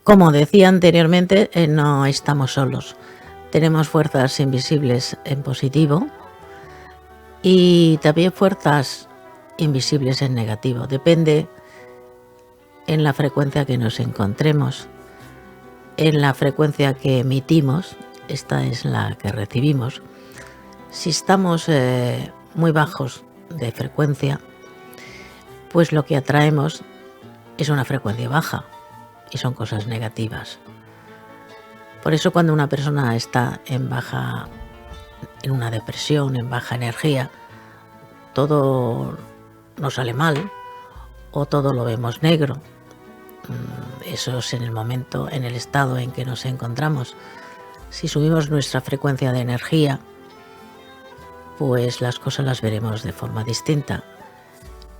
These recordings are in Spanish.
Como decía anteriormente, no estamos solos. Tenemos fuerzas invisibles en positivo y también fuerzas invisibles en negativo. Depende en la frecuencia que nos encontremos, en la frecuencia que emitimos, esta es la que recibimos. Si estamos muy bajos de frecuencia, pues lo que atraemos es una frecuencia baja y son cosas negativas. Por eso cuando una persona está en una depresión, en baja energía, todo nos sale mal o todo lo vemos negro. Eso es en el momento, en el estado en que nos encontramos. Si subimos nuestra frecuencia de energía, pues las cosas las veremos de forma distinta.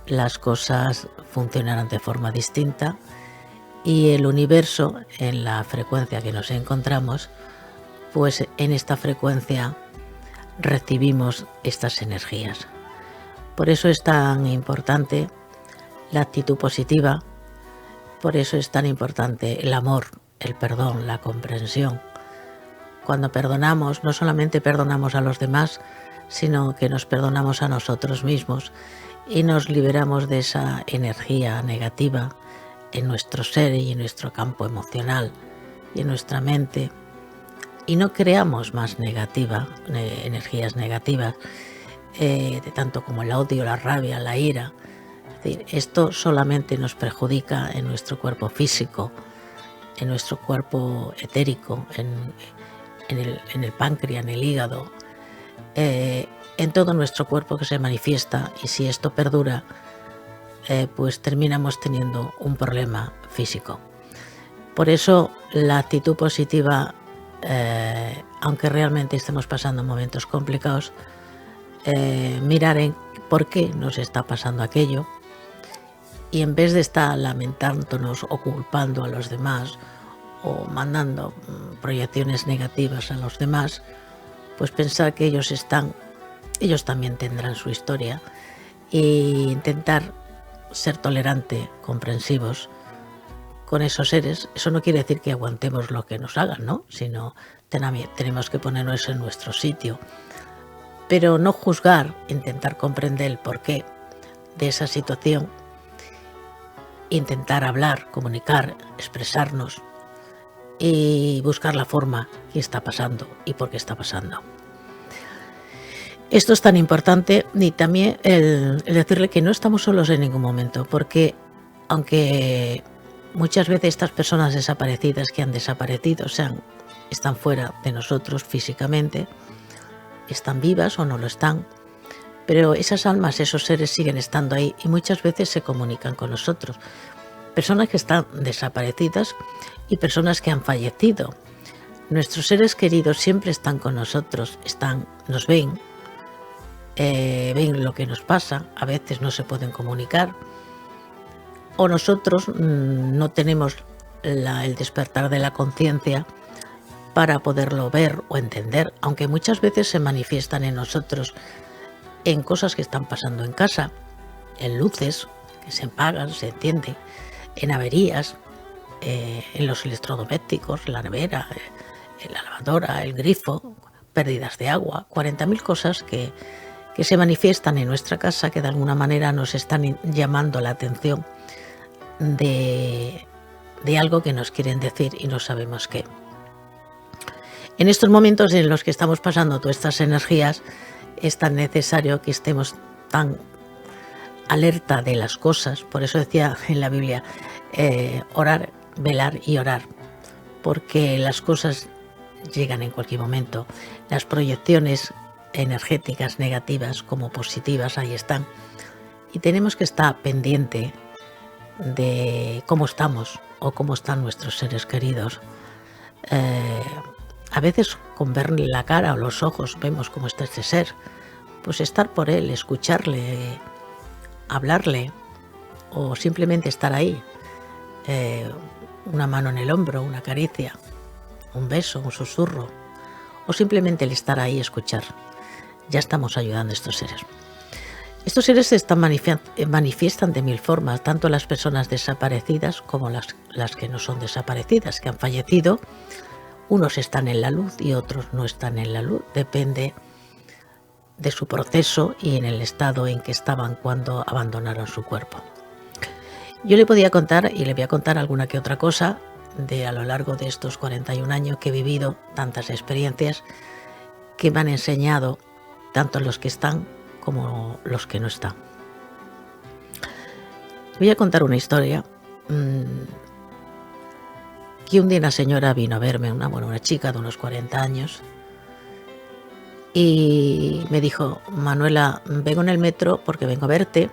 Las cosas funcionarán de forma distinta y el universo, en la frecuencia que nos encontramos, pues en esta frecuencia recibimos estas energías. Por eso es tan importante la actitud positiva, por eso es tan importante el amor, el perdón, la comprensión. Cuando perdonamos, no solamente perdonamos a los demás, sino que nos perdonamos a nosotros mismos y nos liberamos de esa energía negativa en nuestro ser y en nuestro campo emocional y en nuestra mente, y no creamos más energías negativas, tanto como el odio, la rabia, la ira. Es decir, esto solamente nos perjudica en nuestro cuerpo físico, en nuestro cuerpo etérico, en el páncreas, en el hígado, en todo nuestro cuerpo que se manifiesta, y si esto perdura, pues terminamos teniendo un problema físico. Por eso la actitud positiva, aunque realmente estemos pasando momentos complicados, mirar en por qué nos está pasando aquello, y en vez de estar lamentándonos o culpando a los demás o mandando proyecciones negativas a los demás, pues pensar que ellos también tendrán su historia, e intentar ser tolerante, comprensivos con esos seres. Eso no quiere decir que aguantemos lo que nos hagan, ¿no? Sino tenemos que ponernos en nuestro sitio, pero no juzgar, intentar comprender el porqué de esa situación, intentar hablar, comunicar, expresarnos y buscar la forma que está pasando y por qué está pasando. Esto es tan importante, y también el decirle que no estamos solos en ningún momento, porque aunque muchas veces estas personas desaparecidas que han desaparecido están fuera de nosotros físicamente, están vivas o no lo están, pero esas almas, esos seres siguen estando ahí y muchas veces se comunican con nosotros. Personas que están desaparecidas y personas que han fallecido. Nuestros seres queridos siempre están con nosotros, nos ven, ven lo que nos pasa, a veces no se pueden comunicar, o nosotros no tenemos el despertar de la conciencia para poderlo ver o entender, aunque muchas veces se manifiestan en nosotros en cosas que están pasando en casa, en luces que se apagan, se encienden, en averías, en los electrodomésticos, la nevera, la lavadora, el grifo, pérdidas de agua, 40.000 cosas que se manifiestan en nuestra casa, que de alguna manera nos están llamando la atención de algo que nos quieren decir y no sabemos qué. En estos momentos en los que estamos pasando todas estas energías, es tan necesario que estemos tan alerta de las cosas. Por eso decía en la Biblia, orar, velar y orar, porque las cosas llegan en cualquier momento. Las proyecciones energéticas negativas como positivas ahí están, y tenemos que estar pendiente de cómo estamos o cómo están nuestros seres queridos. A veces con verle la cara o los ojos vemos cómo está este ser, pues estar por él, escucharle, hablarle, o simplemente estar ahí, una mano en el hombro, una caricia, un beso, un susurro, o simplemente el estar ahí, escuchar. Ya estamos ayudando a estos seres. Estos seres se manifiestan de mil formas, tanto las personas desaparecidas como las que no son desaparecidas, que han fallecido. Unos están en la luz y otros no están en la luz, depende de su proceso y en el estado en que estaban cuando abandonaron su cuerpo. Yo le podía contar, y le voy a contar alguna que otra cosa, de a lo largo de estos 41 años que he vivido, tantas experiencias que me han enseñado, tanto los que están como los que no están. Voy a contar una historia, que un día una señora vino a verme, una chica de unos 40 años, y me dijo: Manuela, vengo en el metro porque vengo a verte,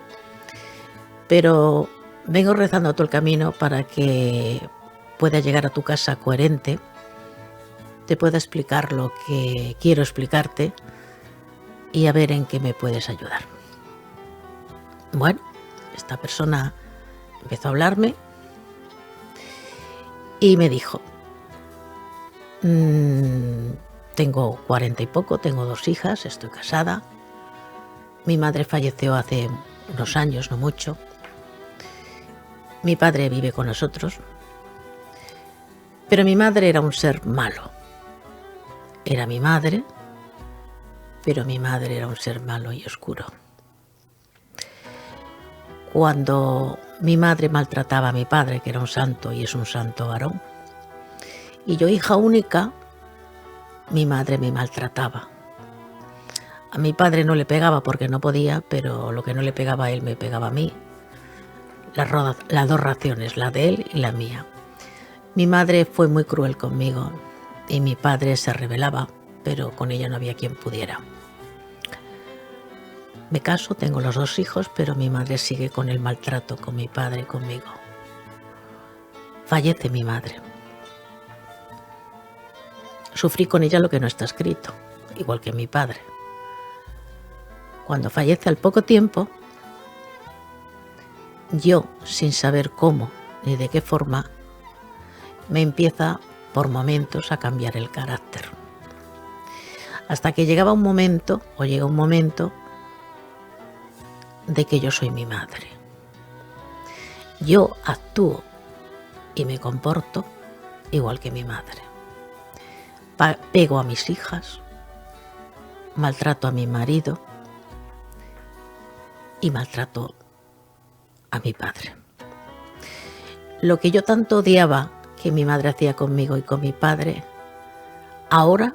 pero vengo rezando todo el camino para que pueda llegar a tu casa coherente, te pueda explicar lo que quiero explicarte y a ver en qué me puedes ayudar. Bueno, esta persona empezó a hablarme y me dijo: tengo 40 y poco, tengo 2 hijas, estoy casada, mi madre falleció hace unos años, no mucho, mi padre vive con nosotros, pero mi madre era un ser malo. Era mi madre, pero mi madre era un ser malo y oscuro. Cuando mi madre maltrataba a mi padre, que era un santo y es un santo varón, y yo, hija única, mi madre me maltrataba. A mi padre no le pegaba porque no podía, pero lo que no le pegaba a él me pegaba a mí. Las 2 raciones, la de él y la mía. Mi madre fue muy cruel conmigo y mi padre se rebelaba, pero con ella no había quien pudiera. Me caso, tengo los 2 hijos, pero mi madre sigue con el maltrato con mi padre y conmigo. Fallece mi madre. Sufrí con ella lo que no está escrito, igual que mi padre. Cuando fallece al poco tiempo, yo, sin saber cómo ni de qué forma, me empieza por momentos a cambiar el carácter. Hasta que llega un momento de que yo soy mi madre. Yo actúo y me comporto igual que mi madre. Pego a mis hijas, maltrato a mi marido y maltrato a mi padre. Lo que yo tanto odiaba que mi madre hacía conmigo y con mi padre, ahora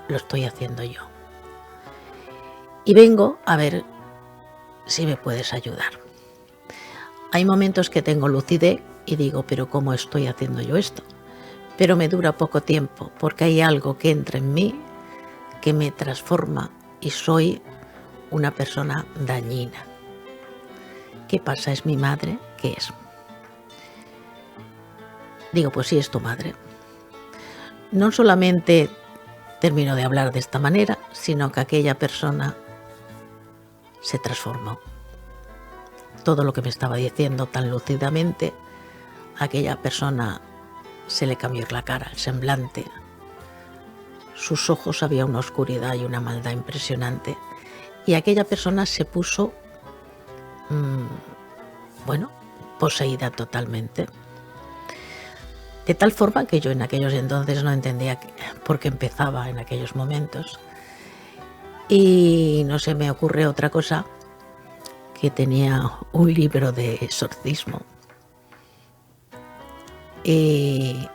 lo estoy haciendo yo. Y vengo a ver si me puedes ayudar. Hay momentos que tengo lucidez y digo, pero ¿cómo estoy haciendo yo esto? Pero me dura poco tiempo porque hay algo que entra en mí que me transforma y soy una persona dañina. ¿Qué pasa? ¿Es mi madre? ¿Qué es? Digo, pues sí, es tu madre. No solamente termino de hablar de esta manera, sino que aquella persona se transformó. Todo lo que me estaba diciendo tan lúcidamente, aquella persona se le cambió la cara, el semblante. Sus ojos había una oscuridad y una maldad impresionante. Y aquella persona se puso, poseída totalmente. De tal forma que yo en aquellos entonces no entendía por qué empezaba en aquellos momentos. Y no se me ocurre otra cosa, que tenía un libro de exorcismo. Y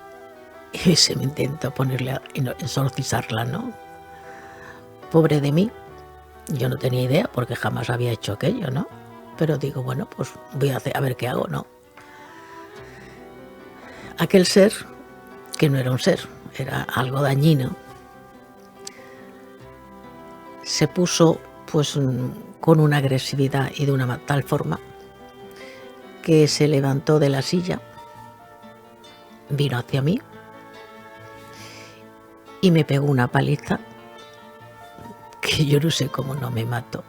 se me intentó ponerle a exorcizarla, ¿no? Pobre de mí, yo no tenía idea porque jamás había hecho aquello, ¿no? Pero digo, bueno, pues voy a ver qué hago, ¿no? Aquel ser, que no era un ser, era algo dañino, se puso pues con una agresividad y de una tal forma que se levantó de la silla, vino hacia mí y me pegó una paliza que yo no sé cómo no me mató.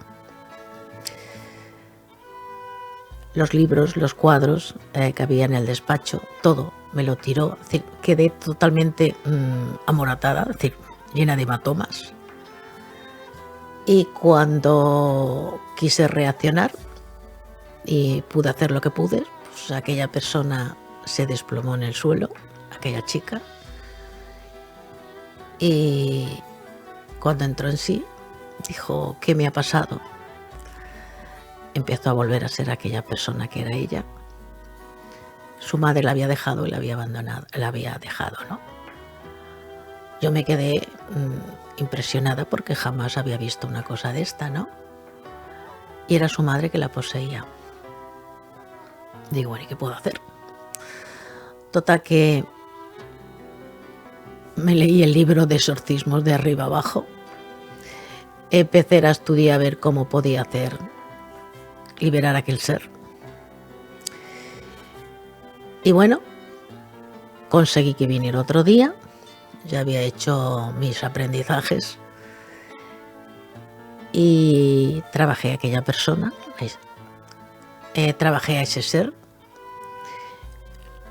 Los libros, los cuadros que había en el despacho, todo me lo tiró. Es decir, quedé totalmente amoratada, es decir, llena de hematomas. Y cuando quise reaccionar y pude hacer lo que pude, pues aquella persona se desplomó en el suelo, aquella chica, y cuando entró en sí, dijo: ¿qué me ha pasado? Empezó a volver a ser aquella persona que era ella. Su madre la había dejado y la había abandonado, la había dejado, ¿no? Yo me quedé impresionada porque jamás había visto una cosa de esta, ¿no? Y era su madre que la poseía. Digo, bueno, ¿y qué puedo hacer? Total que me leí el libro de exorcismos de arriba abajo. Empecé a estudiar a ver cómo podía hacer liberar a aquel ser. Y bueno, conseguí que viniera otro día. Ya había hecho mis aprendizajes y trabajé a aquella persona, trabajé a ese ser,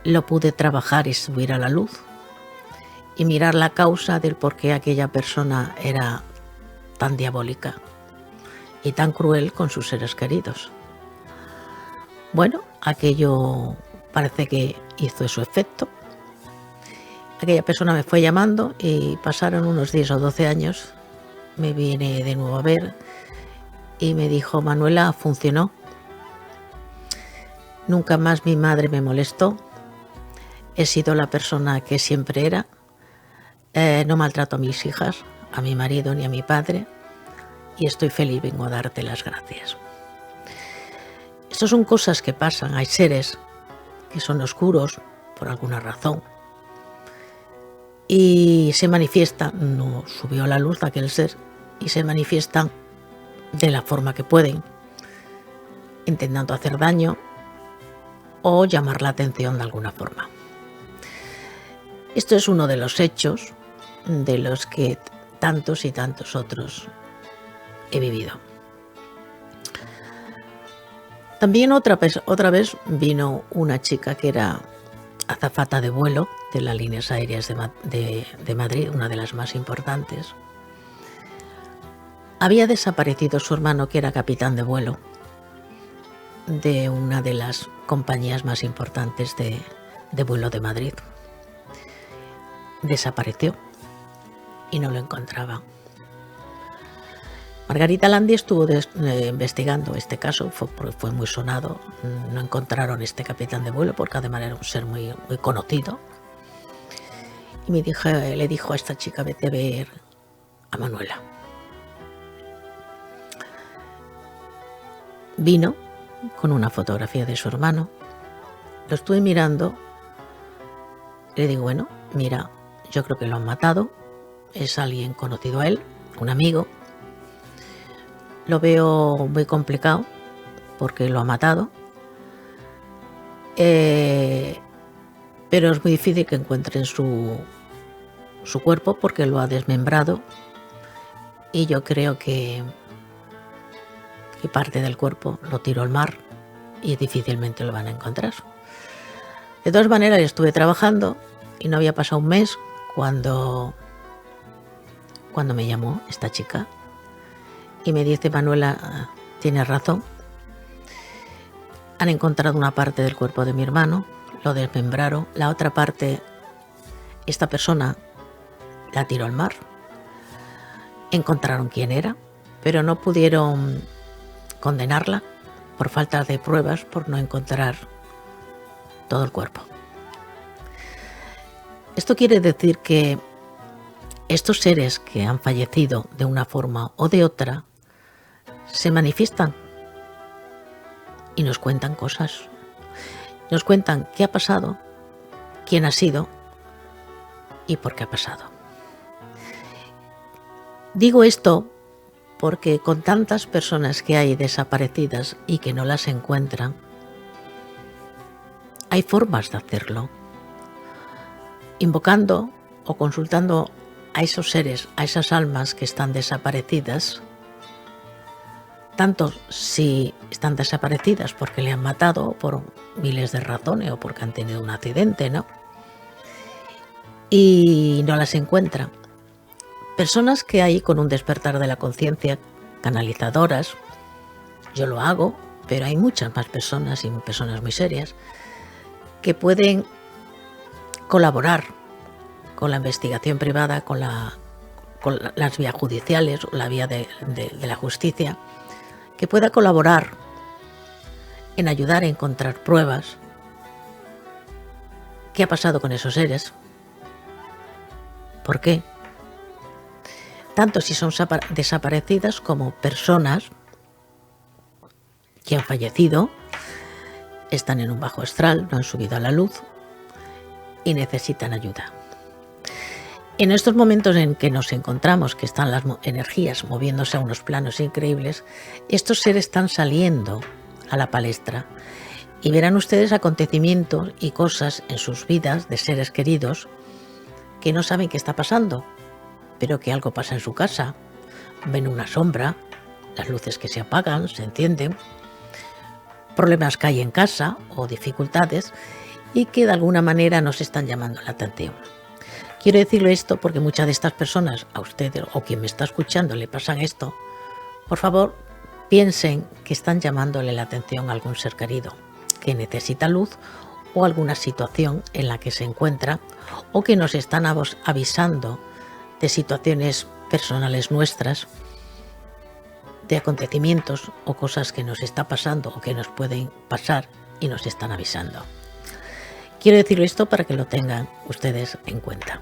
lo pude trabajar y subir a la luz y mirar la causa del por qué aquella persona era tan diabólica y tan cruel con sus seres queridos. Bueno, aquello parece que hizo su efecto. Aquella persona me fue llamando y pasaron unos 10 o 12 años. Me vine de nuevo a ver y me dijo: Manuela, funcionó. Nunca más mi madre me molestó. He sido la persona que siempre era. No maltrato a mis hijas, a mi marido ni a mi padre. Y estoy feliz, vengo a darte las gracias. Estas son cosas que pasan. Hay seres que son oscuros por alguna razón. Y se manifiestan, no subió a la luz aquel ser, y se manifiestan de la forma que pueden, intentando hacer daño o llamar la atención de alguna forma. Esto es uno de los hechos de los que tantos y tantos otros he vivido. También otra vez vino una chica que era azafata de vuelo de las líneas aéreas de Madrid, una de las más importantes. Había desaparecido su hermano, que era capitán de vuelo de una de las compañías más importantes de vuelo de Madrid. Desapareció y no lo encontraba. Margarita Landi estuvo investigando este caso, fue muy sonado. No encontraron este capitán de vuelo porque además era un ser muy, muy conocido. Y le dijo a esta chica: vete a ver a Manuela. Vino con una fotografía de su hermano. Lo estuve mirando. Le digo: bueno, mira, yo creo que lo han matado. Es alguien conocido a él, un amigo. Lo veo muy complicado porque lo ha matado. Pero es muy difícil que encuentren su cuerpo porque lo ha desmembrado. Y yo creo que parte del cuerpo lo tiró al mar y difícilmente lo van a encontrar. De todas maneras, estuve trabajando y no había pasado un mes cuando me llamó esta chica y me dice: Manuela, tienes razón. Han encontrado una parte del cuerpo de mi hermano, lo desmembraron. La otra parte, esta persona la tiró al mar. Encontraron quién era, pero no pudieron condenarla por falta de pruebas, por no encontrar todo el cuerpo. Esto quiere decir que estos seres que han fallecido de una forma o de otra se manifiestan y nos cuentan cosas. Nos cuentan qué ha pasado, quién ha sido y por qué ha pasado. Digo esto porque con tantas personas que hay desaparecidas y que no las encuentran, hay formas de hacerlo. Invocando o consultando a esos seres, a esas almas que están desaparecidas, tanto si están desaparecidas porque le han matado por miles de razones o porque han tenido un accidente, ¿no? Y no las encuentran. Personas que hay con un despertar de la conciencia, canalizadoras. Yo lo hago, pero hay muchas más personas y personas muy serias que pueden colaborar con la investigación privada, con las vías judiciales o la vía de la justicia, que pueda colaborar en ayudar a encontrar pruebas. ¿Qué ha pasado con esos seres? ¿Por qué? Tanto si son desaparecidas como personas que han fallecido, están en un bajo astral, no han subido a la luz y necesitan ayuda. En estos momentos en que nos encontramos, que están las energías moviéndose a unos planos increíbles, estos seres están saliendo a la palestra y verán ustedes acontecimientos y cosas en sus vidas de seres queridos que no saben qué está pasando, pero que algo pasa en su casa. Ven una sombra, las luces que se apagan, se encienden, problemas que hay en casa o dificultades y que de alguna manera nos están llamando la atención. Quiero decirle esto porque muchas de estas personas, a usted o quien me está escuchando, le pasan esto. Por favor, piensen que están llamándole la atención a algún ser querido que necesita luz o alguna situación en la que se encuentra, o que nos están avisando de situaciones personales nuestras, de acontecimientos o cosas que nos está pasando o que nos pueden pasar y nos están avisando. Quiero decir esto para que lo tengan ustedes en cuenta.